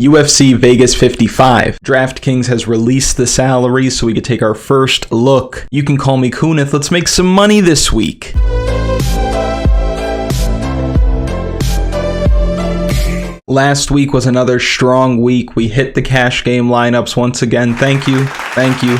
UFC Vegas 55. Draftkings has released the salary so we could take our first look. You can call me Kunith. Let's make some money this week. Last week was another strong week. We hit the cash game lineups once again. Thank you. Thank you.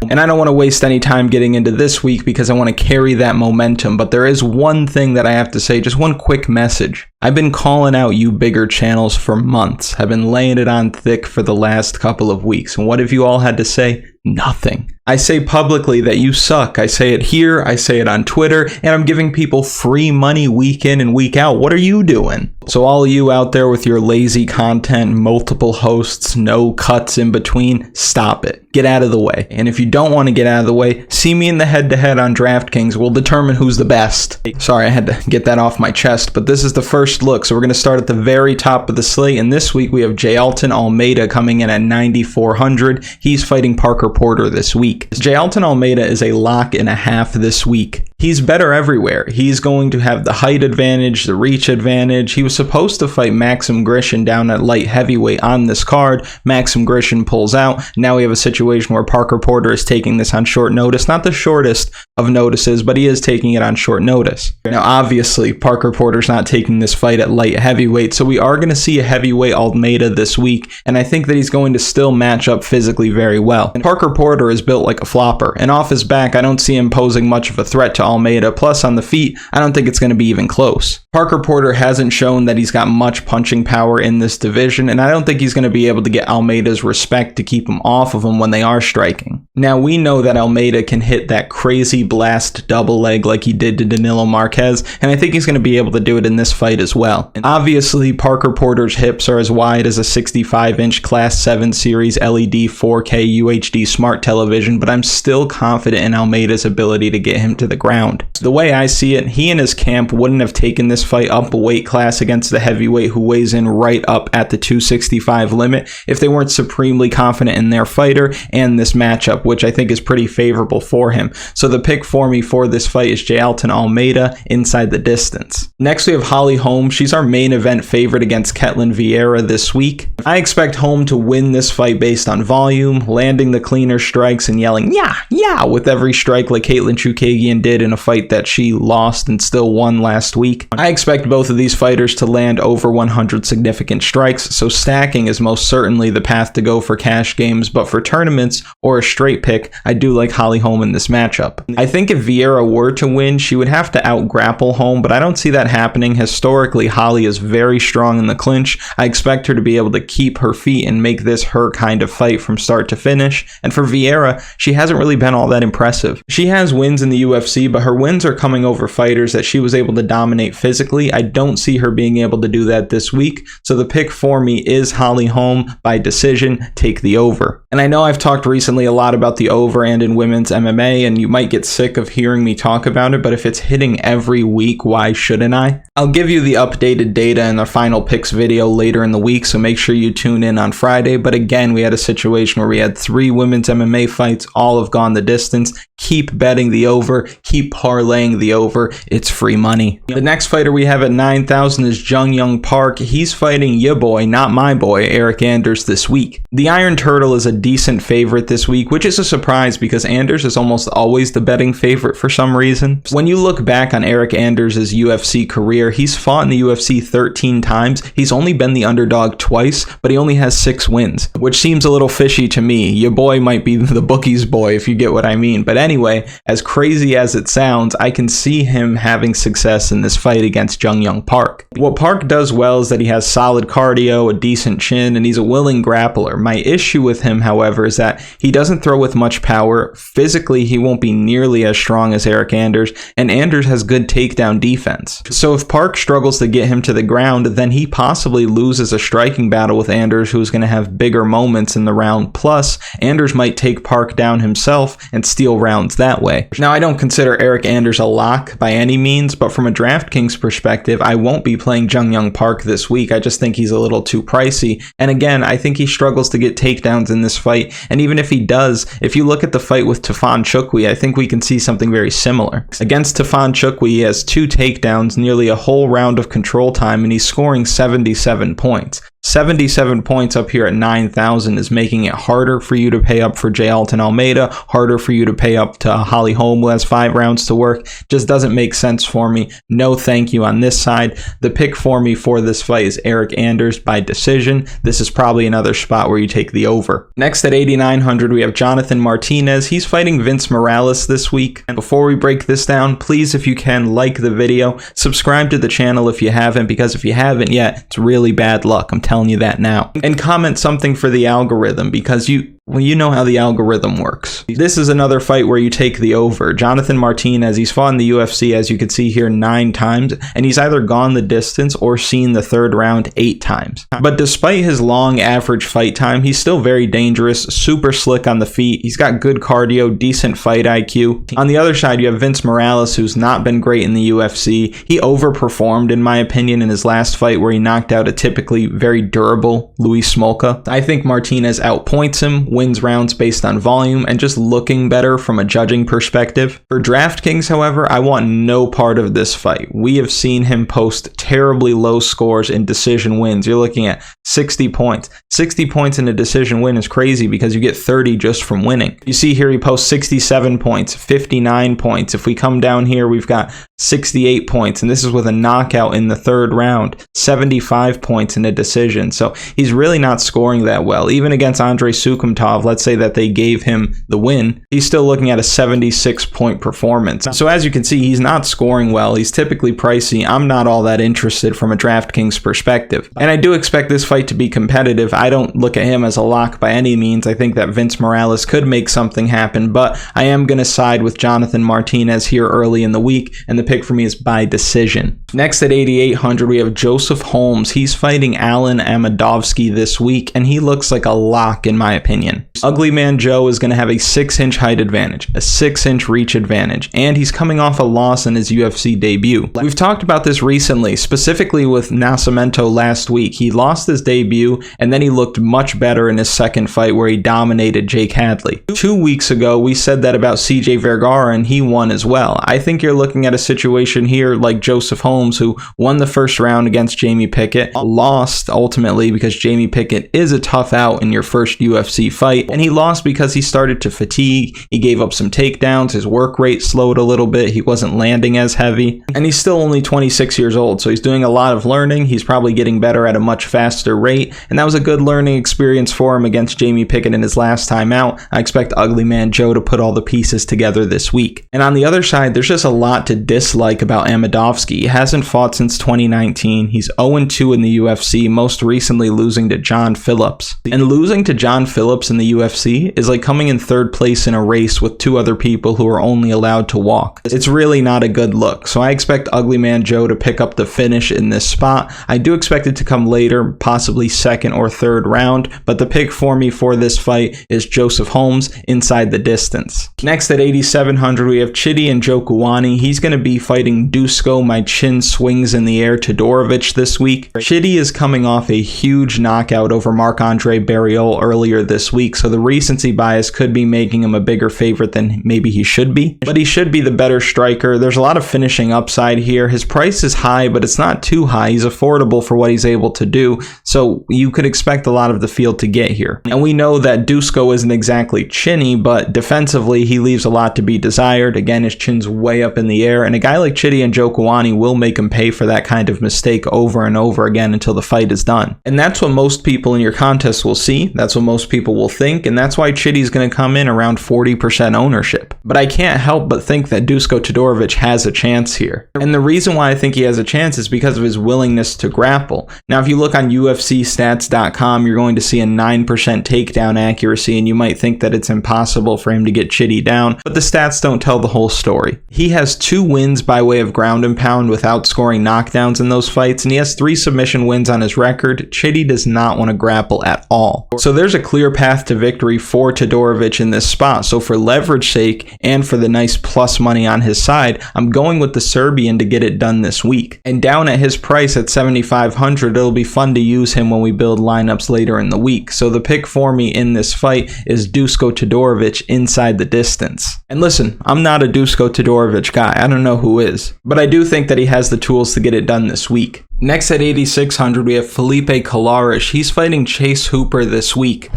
And I don't want to waste any time getting into this week because I want to carry that momentum. But there is one thing that I have to say, just one quick message. I've been calling out you bigger channels for months. I've been laying it on thick for the last couple of weeks. And what have you all had to say? Nothing. I say publicly that you suck. I say it here, I say it on Twitter, and I'm giving people free money week in and week out. What are you doing? So all of you out there with your lazy content, multiple hosts, no cuts in between, stop it. Get out of the way. And if you don't want to get out of the way, see me in the head-to-head on DraftKings. We'll determine who's the best. Sorry, I had to get that off my chest, but this is the first look. So we're going to start at the very top of the slate, and this week we have Jailton Almeida coming in at 9,400. He's fighting Parker Porter this week. Jailton Almeida is a lock and a half this week. He's better everywhere. He's going to have the height advantage, the reach advantage. He was supposed to fight Maxim Grishin down at light heavyweight on this card. Maxim Grishin pulls out. Now we have a situation where Parker Porter is taking this on short notice. Not the shortest of notices, but he is taking it on short notice. Now, obviously, Parker Porter's not taking this fight at light heavyweight, so we are going to see a heavyweight Almeida this week, and I think that he's going to still match up physically very well. And Parker Porter is built like a flopper, and off his back, I don't see him posing much of a threat to Almeida. Plus, on the feet, I don't think it's going to be even close. Parker Porter hasn't shown that he's got much punching power in this division, and I don't think he's going to be able to get Almeida's respect to keep him off of him when they are striking. Now, we know that Almeida can hit that crazy blast double leg like he did to Danilo Marquez, and I think he's going to be able to do it in this fight as well. And obviously, Parker Porter's hips are as wide as a 65-inch Class 7 Series LED 4K UHD smart television, but I'm still confident in Almeida's ability to get him to the ground. The way I see it, he and his camp wouldn't have taken this fight up a weight class against the heavyweight who weighs in right up at the 265 limit if they weren't supremely confident in their fighter and this matchup, which I think is pretty favorable for him. So the pick for me for this fight is Jailton Almeida inside the distance. Next we have Holm. She's our main event favorite against Ketlen Vieira this week. I expect Holm to win this fight based on volume, landing the cleaner strikes and yelling yeah with every strike like Ketlen Chookagian did in a fight that she lost and still won last week. I expect both of these fighters to land over 100 significant strikes, so stacking is most certainly the path to go for cash games, but for tournaments or a straight pick, I do like Holm in this matchup. I think if Vieira were to win, she would have to out-grapple Holm, but I don't see that happening. Historically, Holly is very strong in the clinch. I expect her to be able to keep her feet and make this her kind of fight from start to finish, and for Vieira, she hasn't really been all that impressive. She has wins in the UFC, but her wins are coming over fighters that she was able to dominate physically. I don't see her being able to do that this week, so the pick for me is Holm by decision. Take the over. And I know I've talked recently a lot about the over and in women's MMA, and you might get sick of hearing me talk about it, but if it's hitting every week, why shouldn't I? I'll give you the updated data in the final picks video later in the week, so make sure you tune in on Friday. But again, we had a situation where we had 3 women's MMA fights, all have gone the distance. Keep betting the over, keep parlaying the over, it's free money. The next fighter we have at 9,000 is Jung Young Park. He's fighting ya boy, not my boy, Eryk Anders this week. The Iron Turtle is a decent favorite this week, which is a surprise because Anders is almost always the betting favorite for some reason. When you look back on Eryk Anders' UFC career, he's fought in the UFC 13 times. He's only been the underdog twice, but he only has 6 wins, which seems a little fishy to me. Your boy might be the bookie's boy, if you get what I mean. But anyway, as crazy as it sounds, I can see him having success in this fight against Jung Young Park. What Park does well is that he has solid cardio, a decent chin, and he's a willing grappler. My issue with him, however, is that he doesn't throw with much power. Physically, he won't be nearly as strong as Eryk Anders, and Anders has good takedown defense. So if Park struggles to get him to the ground, then he possibly loses a striking battle with Anders, who's going to have bigger moments in the round. Plus, Anders might take Park down himself and steal rounds that way. Now, I don't consider Eryk Anders a lock by any means, but from a DraftKings perspective, I won't be playing Jung Young Park this week. I just think he's a little too pricey. And again, I think he struggles to get takedowns in this fight. And even if he does, if you look at the fight with Tafon Chukwi, I think we can see something very similar. Against Tafon Chukwi, he has 2 takedowns, nearly a whole round of control time, and he's scoring 77 points. 77 points up here at 9,000 is making it harder for you to pay up for Jailton Almeida, harder for you to pay up to Holly Holm, who has 5 rounds to work. Just doesn't make sense for me. No thank you on this side. The pick for me for this fight is Eryk Anders by decision. This is probably another spot where you take the over. Next at 8,900, we have Jonathan Martinez. He's fighting Vince Morales this week. And before we break this down, please, if you can, like the video, subscribe to the channel if you haven't, because if you haven't yet, it's really bad luck. I'm telling you that now. And comment something for the algorithm, because well, you know how the algorithm works. This is another fight where you take the over. Jonathan Martinez, he's fought in the UFC, as you can see here, 9 times, and he's either gone the distance or seen the 3rd round 8 times. But despite his long average fight time, he's still very dangerous, super slick on the feet. He's got good cardio, decent fight IQ. On the other side, you have Vince Morales, who's not been great in the UFC. He overperformed, in my opinion, in his last fight where he knocked out a typically very durable Luis Smolka. I think Martinez outpoints him, wins rounds based on volume, and just looking better from a judging perspective. For DraftKings, however, I want no part of this fight. We have seen him post terribly low scores in decision wins. You're looking at 60 points. 60 points in a decision win is crazy because you get 30 just from winning. You see here he posts 67 points, 59 points. If we come down here, we've got 68 points, and this is with a knockout in the 3rd round, 75 points in a decision. So he's really not scoring that well. Even against Andrei Sukhumtov, let's say that they gave him the win, he's still looking at a 76-point performance. So as you can see, he's not scoring well. He's typically pricey. I'm not all that interested from a DraftKings perspective. And I do expect this fight to be competitive. I don't look at him as a lock by any means. I think that Vince Morales could make something happen, but I am going to side with Jonathan Martinez here early in the week, and the pick for me is by decision. Next at 8,800, we have Joseph Holmes. He's fighting Alen Amedovski this week, and he looks like a lock in my opinion. Ugly Man Joe is going to have a 6-inch height advantage, a 6-inch reach advantage, and he's coming off a loss in his UFC debut. We've talked about this recently, specifically with Nascimento last week. He lost his debut, and then he looked much better in his 2nd fight where he dominated Jake Hadley. 2 weeks ago, we said that about CJ Vergara, and he won as well. I think you're looking at a situation here like Joseph Holmes, who won the 1st round against Jamie Pickett, lost ultimately because Jamie Pickett is a tough out in your first UFC fight, and he lost because he started to fatigue. He gave up some takedowns, his work rate slowed a little bit, he wasn't landing as heavy, and he's still only 26 years old, so he's doing a lot of learning. He's probably getting better at a much faster rate, and that was a good learning experience for him against Jamie Pickett in his last time out. I expect Ugly Man Joe to put all the pieces together this week. And on the other side, there's just a lot to dislike about Amedovski. He hasn't fought since 2019. He's 0-2 in the UFC, most recently losing to John Phillips. And losing to John Phillips in the UFC is like coming in 3rd place in a race with 2 other people who are only allowed to walk. It's really not a good look. So I expect Ugly Man Joe to pick up the finish in this spot. I do expect it to come later, possibly 2nd or 3rd round, but the pick for me for this fight is Joseph Holmes inside the distance. Next at 8,700, we have Chidi and Njokuani. He's going to be fighting Dusko, my chin swings in the air, Todorovic this week. Chidi is coming off a huge knockout over Marc-Andre Barriol earlier this week, so the recency bias could be making him a bigger favorite than maybe he should be, but he should be the better striker. There's a lot of finishing upside here. His price is high, but it's not too high. He's affordable for what he's able to do, so you could expect a lot of the field to get here. And we know that Dusko isn't exactly chinny, but defensively he leaves a lot to be desired. Again, his chin's way up in the air, and a guy like Chidi and Njokuani will make him pay for that kind of mistake over and over again until the fight is done. And that's what most people in your contest will see. That's what most people will think, and that's why Chidi's going to come in around 40% ownership. But I can't help but think that Dusko Todorovic has a chance here. And the reason why I think he has a chance is because of his willingness to grapple. Now, if you look on UFCstats.com, you're going to see a 9% takedown accuracy, and you might think that it's impossible for him to get Chidi down, but the stats don't tell the whole story. He has 2 wins by way of ground and pound without scoring knockdowns in those fights, and he has 3 submission wins on his record. Chidi does not want to grapple at all. So there's a clear path to victory for Todorovic in this spot. So for leverage sake, and for the nice plus money on his side, I'm going with the Serbian to get it done this week. And down at his price at 7,500, it'll be fun to use him when we build lineups later in the week. So the pick for me in this fight is Dusko Todorovic inside the distance. And listen, I'm not a Dusko Todorovic guy. I don't know who is, but I do think that he has the tools to get it done this week. Next at 8,600, we have Felipe Colares. He's fighting Chase Hooper this week.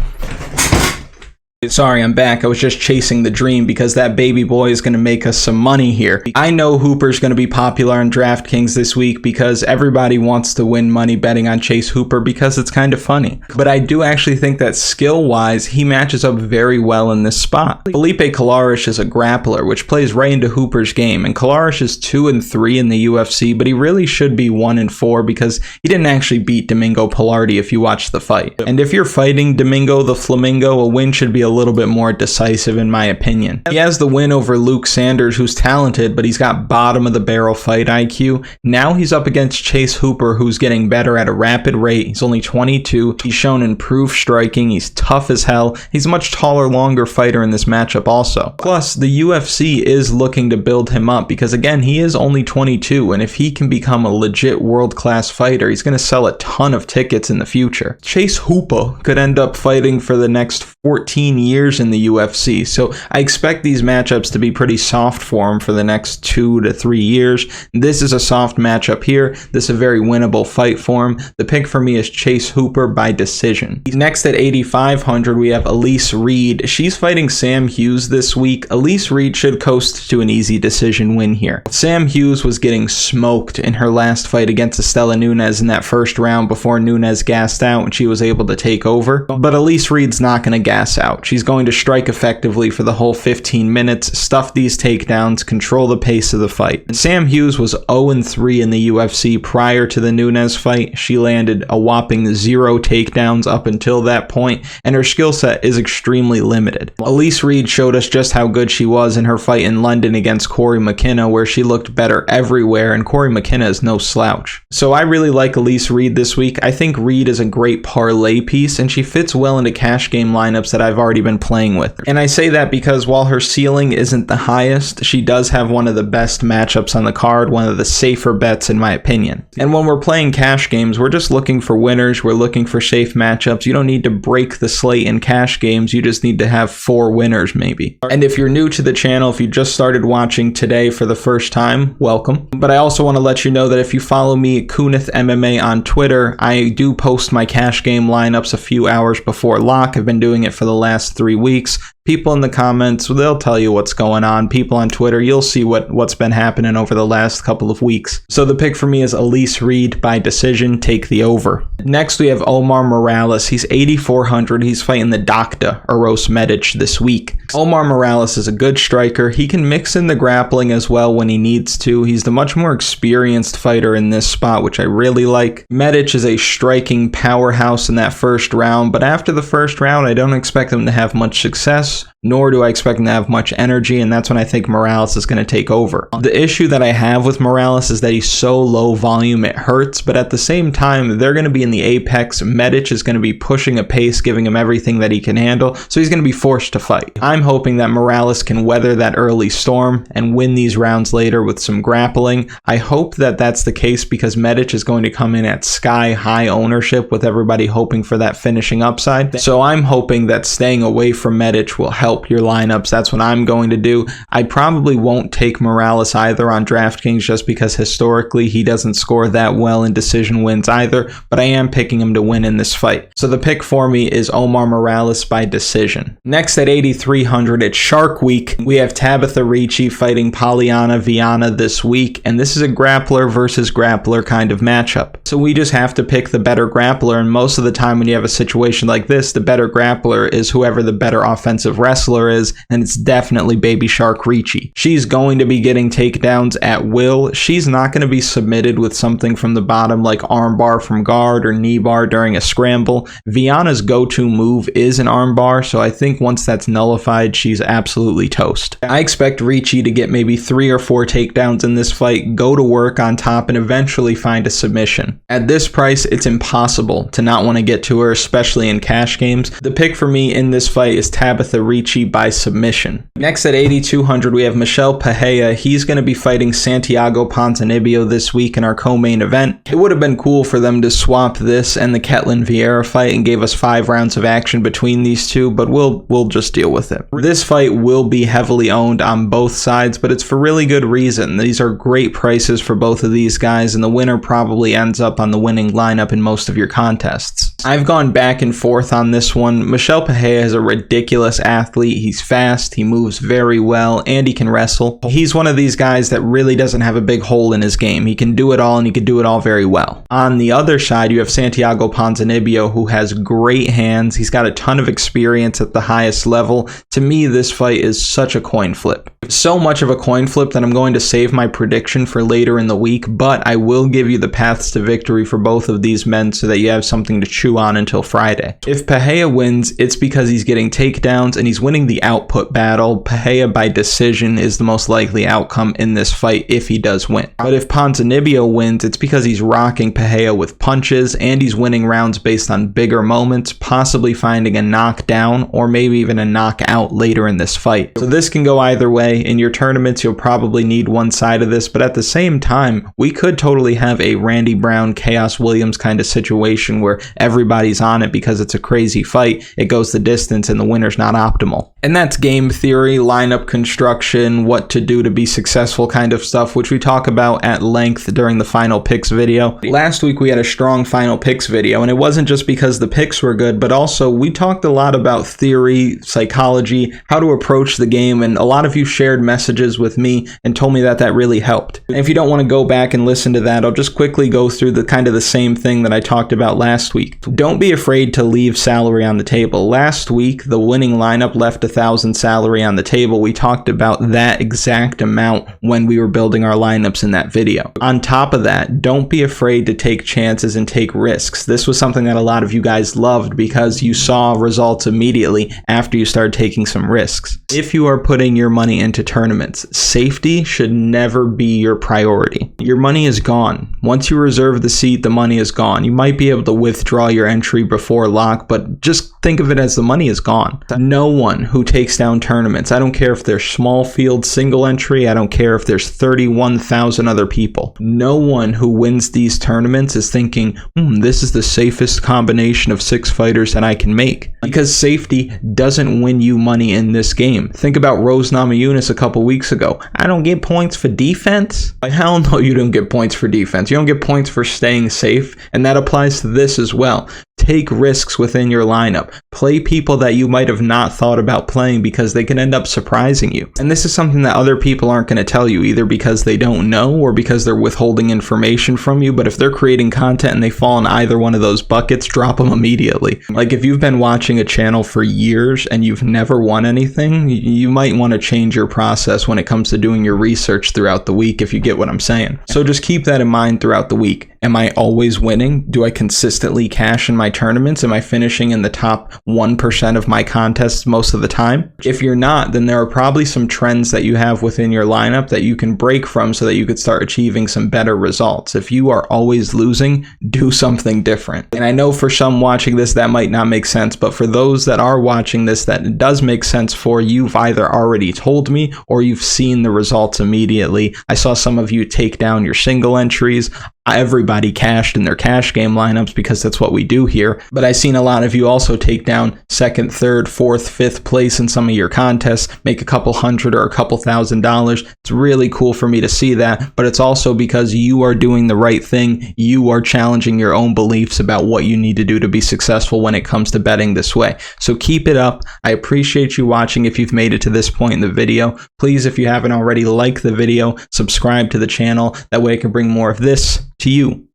Sorry, I'm back. I was just chasing the dream because that baby boy is going to make us some money here. I know Hooper's going to be popular on DraftKings this week because everybody wants to win money betting on Chase Hooper because it's kind of funny. But I do actually think that skill-wise, he matches up very well in this spot. Felipe Colares is a grappler, which plays right into Hooper's game. And Colares is 2-3 in the UFC, but he really should be 1-4 because he didn't actually beat Domingo Pilardi if you watch the fight. And if you're fighting Domingo the Flamingo, a win should be a little bit more decisive in my opinion. He has the win over Luke Sanders, who's talented, but he's got bottom of the barrel fight IQ. Now he's up against Chase Hooper, who's getting better at a rapid rate. He's only 22. He's shown improved striking. He's tough as hell. He's a much taller, longer fighter in this matchup also. Plus, the UFC is looking to build him up because, again, he is only 22, and if he can become a legit world-class fighter, he's going to sell a ton of tickets in the future. Chase Hooper could end up fighting for the next 14 years in the UFC, so I expect these matchups to be pretty soft for him for the next 2 to 3 years. This is a soft matchup here. This is a very winnable fight for him. The pick for me is Chase Hooper by decision. Next at 8,500, we have Elise Reed. She's fighting Sam Hughes this week. Elise Reed should coast to an easy decision win here. Sam Hughes was getting smoked in her last fight against Estela Nunes in that first round before Nunes gassed out and she was able to take over. But Elise Reed's not going to gas out. She's going to strike effectively for the whole 15 minutes, stuff these takedowns, control the pace of the fight. Sam Hughes was 0-3 in the UFC prior to the Nunes fight. She landed a whopping 0 takedowns up until that point, and her skill set is extremely limited. Elise Reed showed us just how good she was in her fight in London against Corey McKenna, where she looked better everywhere, and Corey McKenna is no slouch. So I really like Elise Reed this week. I think Reed is a great parlay piece, and she fits well into cash game lineups that I've already been playing with. And I say that because while her ceiling isn't the highest, she does have one of the best matchups on the card, one of the safer bets in my opinion. And when we're playing cash games, we're just looking for winners, we're looking for safe matchups. You don't need to break the slate in cash games, you just need to have 4 winners maybe. And if you're new to the channel, if you just started watching today for the first time, welcome. But I also want to let you know that if you follow me at Kunith MMA on Twitter, I do post my cash game lineups a few hours before lock. I've been doing it for the last 3 weeks. People in the comments, they'll tell you what's going on. People on Twitter, you'll see what's been happening over the last couple of weeks. So the pick for me is Elise Reed by decision. Take the over. Next, we have Omar Morales. He's 8,400. He's fighting the Doctor, Uros Medic, this week. Omar Morales is a good striker. He can mix in the grappling as well when he needs to. He's the much more experienced fighter in this spot, which I really like. Medic is a striking powerhouse in that first round, but after the first round, I don't expect him to have much success, nor do I expect him to have much energy, and that's when I think Morales is going to take over. The issue that I have with Morales is that he's so low volume it hurts, but at the same time, they're going to be in the apex. Medic is going to be pushing a pace, giving him everything that he can handle, so he's going to be forced to fight. I'm hoping that Morales can weather that early storm and win these rounds later with some grappling. I hope that that's the case because Medic is going to come in at sky-high ownership with everybody hoping for that finishing upside, so I'm hoping that staying away from Medic will help your lineups. That's what I'm going to do. I probably won't take Morales either on DraftKings just because historically he doesn't score that well in decision wins either, but I am picking him to win in this fight. So the pick for me is Omar Morales by decision. Next at 8,300, it's Shark Week. We have Tabatha Ricci fighting Polyana Viana this week, and this is a grappler versus grappler kind of matchup. So we just have to pick the better grappler, and most of the time when you have a situation like this, the better grappler is whoever the better offensive wrestler is, and it's definitely Baby Shark Ricci. She's going to be getting takedowns at will. She's not going to be submitted with something from the bottom like armbar from guard or knee bar during a scramble. Viana's go-to move is an armbar, so I think once that's nullified, she's absolutely toast. I expect Ricci to get maybe 3 or 4 takedowns in this fight, go to work on top, and eventually find a submission. At this price, it's impossible to not want to get to her, especially in cash games. The pick for me in this fight is Tabatha Ricci Ricci by submission. Next at 8,200, we have Michel Pereira. He's going to be fighting Santiago Ponzinibbio this week in our co-main event. It would have been cool for them to swap this and the Ketlen Vieira fight and gave us 5 rounds of action between these two, but we'll just deal with it. This fight will be heavily owned on both sides, but it's for really good reason. These are great prices for both of these guys, and the winner probably ends up on the winning lineup in most of your contests. I've gone back and forth on this one. Michel Pereira is a ridiculous athlete. He's fast, he moves very well, and he can wrestle. He's one of these guys that really doesn't have a big hole in his game. He can do it all, and he can do it all very well. On the other side, you have Santiago Ponzinibbio, who has great hands. He's got a ton of experience at the highest level. To me, this fight is such a coin flip. So much of a coin flip that I'm going to save my prediction for later in the week, but I will give you the paths to victory for both of these men so that you have something to chew on until Friday. If Pereira wins, it's because he's getting takedowns and he's winning the output battle. Pereira by decision is the most likely outcome in this fight if he does win. But if Ponzinibbio wins, it's because he's rocking Pereira with punches and he's winning rounds based on bigger moments, possibly finding a knockdown or maybe even a knockout later in this fight. So this can go either way. In your tournaments, you'll probably need one side of this, but at the same time, we could totally have a Randy Brown, Chaos Williams kind of situation where everybody's on it because it's a crazy fight. It goes the distance and the winner's not optimal. And that's game theory, lineup construction, what to do to be successful kind of stuff, which we talk about at length during the final picks video. Last week we had a strong final picks video, and it wasn't just because the picks were good, but also we talked a lot about theory, psychology, how to approach the game, and a lot of you shared messages with me and told me that that really helped. And if you don't want to go back and listen to that, I'll just quickly go through the kind of the same thing that I talked about last week. Don't be afraid to leave salary on the table. Last week, the winning lineup left 1,000 salary on the table. We talked about that exact amount when we were building our lineups in that video. On top of that, don't be afraid to take chances and take risks. This was something that a lot of you guys loved because you saw results immediately after you started taking some risks. If you are putting your money into tournaments, safety should never be your priority. Your money is gone. Once you reserve the seat, the money is gone. You might be able to withdraw your entry before lock, but just think of it as the money is gone. No one who takes down tournaments, I don't care if they're small field single entry, I don't care if there's 31,000 other people. No one who wins these tournaments is thinking, this is the safest combination of 6 fighters that I can make. Because safety doesn't win you money in this game. Think about Rose Namajunas a couple weeks ago. I don't get points for defense? Hell no, you don't get points for defense. You don't get points for staying safe, and that applies to this as well. Take risks within your lineup. Play people that you might have not thought about playing because they can end up surprising you. And this is something that other people aren't going to tell you, either because they don't know or because they're withholding information from you. But if they're creating content and they fall in either one of those buckets, drop them immediately. Like if you've been watching a channel for years and you've never won anything, you might want to change your process when it comes to doing your research throughout the week, if you get what I'm saying. So just keep that in mind throughout the week. Am I always winning? Do I consistently cash in my tournaments? Am I finishing in the top 1% of my contests most of the time? If you're not, then there are probably some trends that you have within your lineup that you can break from so that you could start achieving some better results. If you are always losing, do something different. And I know for some watching this that might not make sense, but for those that are watching this that it does make sense for, you've either already told me or you've seen the results immediately. I saw some of you take down your single entries. Everybody cashed in their cash game lineups because that's what we do here. But I've seen a lot of you also take down 2nd, 3rd, 4th, 5th place in some of your contests, make a couple $100 or a couple $1,000. It's really cool for me to see that, but it's also because you are doing the right thing. You are challenging your own beliefs about what you need to do to be successful when it comes to betting this way. So keep it up. I appreciate you watching if you've made it to this point in the video. Please, if you haven't already, like the video, subscribe to the channel. That way I can bring more of this to you.